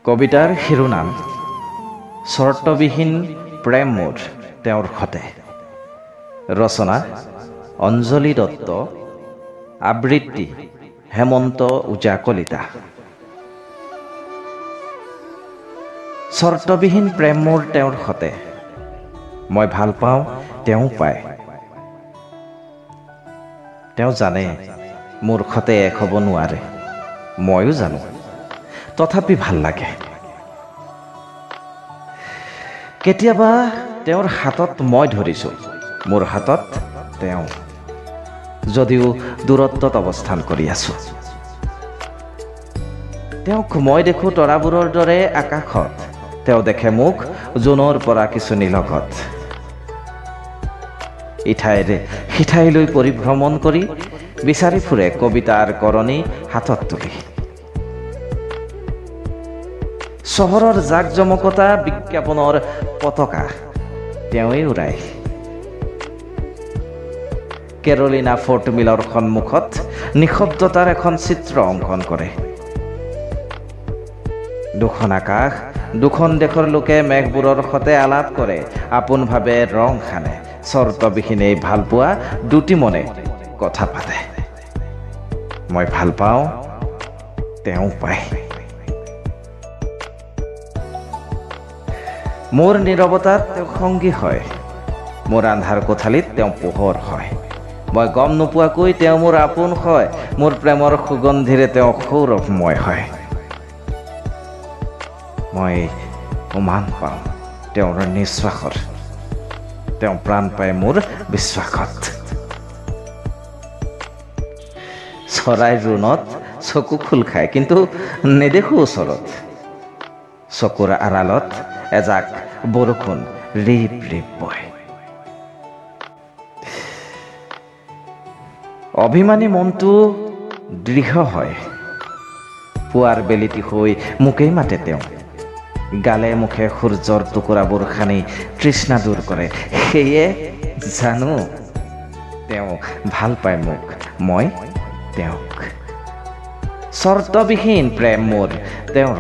কবিতাৰ শিৰোনাম চৰ্তবিহীন প্ৰেম মোৰ তেওঁৰ সতে। ৰচনা অঞ্জলি দত্ত, আবৃত্তি হেমন্ত ওজা কলিতা। চৰ্তবিহীন প্ৰেম মোৰ তেওঁৰ সতে, মই ভাল পাওঁ তেওঁ পায়। তেওঁ জানে মোৰ সতে এক হ'ব নোৱাৰে, ময়ো জানো, তথাপি ভাল লাগে। কেতিয়াবা তেওঁৰ হাতত মই ধৰিছোঁ, মোৰ হাতত তেওঁ, যদিও দূৰত্বত অৱস্থান কৰি আছোঁ। তেওঁক মই দেখোঁ তৰাবোৰৰ দৰে আকাশত, তেওঁ দেখে মোক জোনৰ পৰা কিছু নিলগত। ইঠাইৰে সিঠাইলৈ পৰিভ্ৰমণ কৰি বিচাৰি ফুৰে কবিতাৰ কৰণী হাতত তুলি। চহৰৰ জাকজমকতা বিজ্ঞাপনৰ পতাকা তেওঁৱেই উৰায়। কেৰলিনা ফৰ্ট মিলৰ সন্মুখত নিঃশব্দতাৰ এখন চিত্ৰ অংকন কৰে। দুখন আকাশ, দুখন দেশৰ লোকে মেঘবোৰৰ সতে আলাপ কৰে, আপোনভাৱে ৰং সানে, চৰ্তবিহীনেই ভাল পোৱা দুটি মনে কথা পাতে। মই ভাল পাওঁ তেওঁ পায়। মোৰ নীৰৱতাত তেওঁ সংগী হয়, মোৰ আন্ধাৰ কোঠালিত তেওঁ পোহৰ হয়। মই গম নোপোৱাকৈ তেওঁ মোৰ আপোন হয়, মোৰ প্ৰেমৰ সুগন্ধিৰে তেওঁ সৌৰভময় হয়। মই উমান পাওঁ তেওঁৰ নিশ্বাসৰ, তেওঁ প্ৰাণ পায় মোৰ বিশ্বাসত। চৰাইৰ ৰুণত চকু খোল খায়, কিন্তু নেদেখোঁ ওচৰত। চকুৰ আড়ালত এজাক বৰষুণ ৰিপ ৰিপ বয়। অভিমানী মনটো দৃঢ় হয়, পুৱাৰ বেলিটি হৈ মোকেই মাতে তেওঁ। গালে মুখে সূৰ্যৰ টুকুৰাবোৰ সানি তৃষ্ণা দূৰ কৰে। সেয়ে জানো তেওঁ ভাল পায় মোক, মই তেওঁক। চৰ্তবিহীন প্ৰেম মোৰ তেওঁৰ